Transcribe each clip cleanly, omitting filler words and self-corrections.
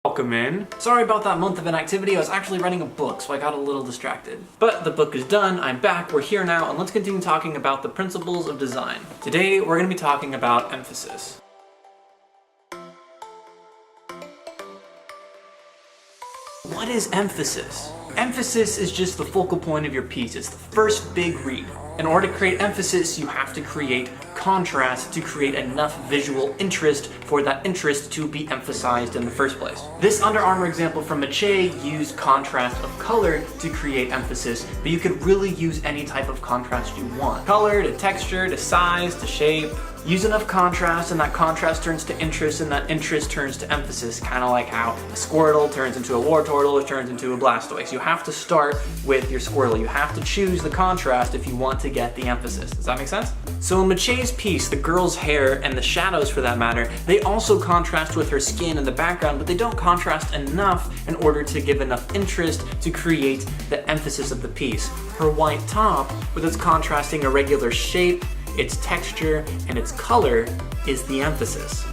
Welcome in. Sorry about that month of inactivity, I was actually writing a book, so I got a little distracted. But the book is done, I'm back, we're here now, and let's continue talking about the principles of design. Today, we're going to be talking about emphasis. What is emphasis? Emphasis is just the focal point of your piece. It's the first big read. In order to create emphasis, you have to create contrast to create enough visual interest for that interest to be emphasized in the first place. This Under Armour example from Mache used contrast of color to create emphasis, but you could really use any type of contrast you want. Color to texture to size to shape. Use enough contrast and that contrast turns to interest and that interest turns to emphasis, kind of like how a Squirtle turns into a Wartortle or turns into a Blastoise. You have to start with your Squirtle. You have to choose the contrast if you want to get the emphasis. Does that make sense? So in Mache's piece, the girl's hair and the shadows for that matter, they also contrast with her skin in the background, but they don't contrast enough in order to give enough interest to create the emphasis of the piece. Her white top, with its contrasting irregular shape, its texture, and its color is the emphasis.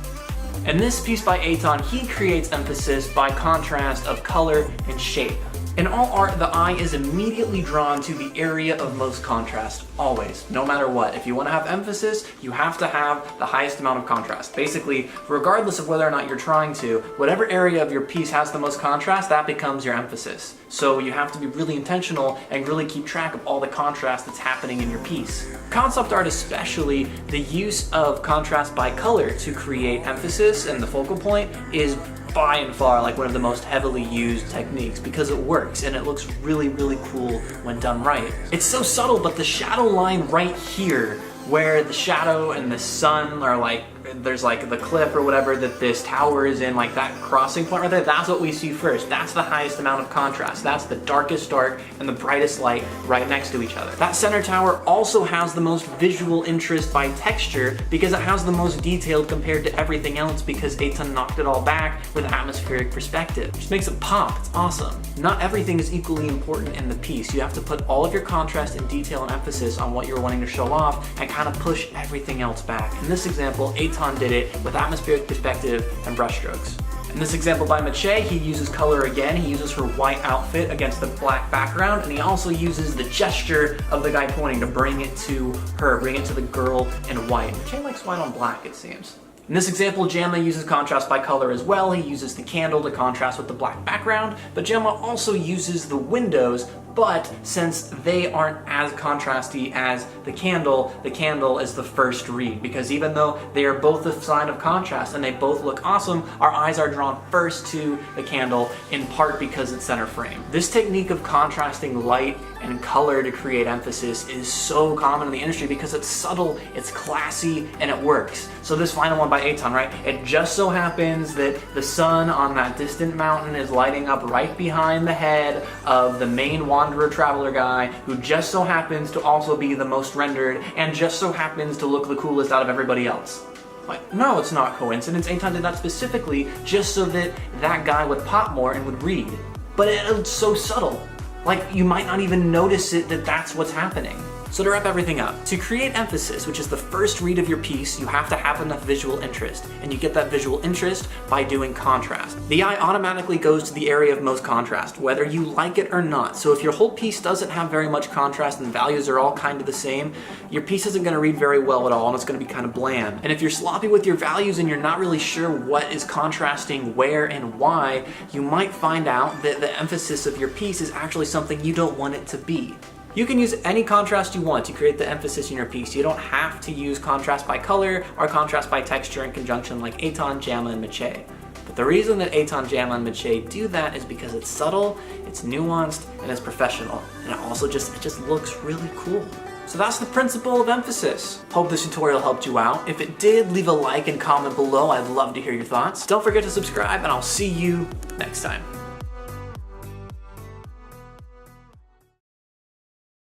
In this piece by Eitan, he creates emphasis by contrast of color and shape. In all art, the eye is immediately drawn to the area of most contrast, always, no matter what. If you want to have emphasis, you have to have the highest amount of contrast. Basically, regardless of whether or not you're trying to, whatever area of your piece has the most contrast, that becomes your emphasis. So you have to be really intentional and really keep track of all the contrast that's happening in your piece. Concept art especially, the use of contrast by color to create emphasis and the focal point is by and far like one of the most heavily used techniques because it works and it looks really, really cool when done right. It's so subtle, but the shadow line right here, where the shadow and the sun are like, there's like the cliff or whatever that this tower is in, like that crossing point right there, that's what we see first. That's the highest amount of contrast. That's the darkest dark and the brightest light right next to each other. That center tower also has the most visual interest by texture because it has the most detailed compared to everything else because Eitan knocked it all back with atmospheric perspective. It just makes it pop, it's awesome. Not everything is equally important in the piece. You have to put all of your contrast and detail and emphasis on what you're wanting to show off and kind of push everything else back. In this example, Eitan did it with atmospheric perspective and brushstrokes. In this example by Mache, he uses color again. He uses her white outfit against the black background, and he also uses the gesture of the guy pointing to bring it to her, bring it to the girl in white. Mache likes white on black, it seems. In this example, Jamma uses contrast by color as well. He uses the candle to contrast with the black background, but Jamma also uses the windows, but since they aren't as contrasty as the candle is the first read, because even though they are both a sign of contrast and they both look awesome, our eyes are drawn first to the candle, in part because it's center frame. This technique of contrasting light and color to create emphasis is so common in the industry because it's subtle, it's classy, and it works. So this final one by Eitan, right? It just so happens that the sun on that distant mountain is lighting up right behind the head of the main wanderer traveler guy who just so happens to also be the most rendered and just so happens to look the coolest out of everybody else. Like, no, it's not coincidence. Eitan did that specifically just so that that guy would pop more and would read. But it's so subtle. Like, you might not even notice it that that's what's happening. So to wrap everything up, to create emphasis, which is the first read of your piece, you have to have enough visual interest. And you get that visual interest by doing contrast. The eye automatically goes to the area of most contrast, whether you like it or not. So if your whole piece doesn't have very much contrast and the values are all kind of the same, your piece isn't going to read very well at all and it's going to be kind of bland. And if you're sloppy with your values and you're not really sure what is contrasting where and why, you might find out that the emphasis of your piece is actually something you don't want it to be. You can use any contrast you want to create the emphasis in your piece. You don't have to use contrast by color or contrast by texture in conjunction like Eitan, Jamma, and Mache. But the reason that Eitan, Jamma, and Mache do that is because it's subtle, it's nuanced, and it's professional. And it also just looks really cool. So that's the principle of emphasis. Hope this tutorial helped you out. If it did, leave a like and comment below. I'd love to hear your thoughts. Don't forget to subscribe, and I'll see you next time.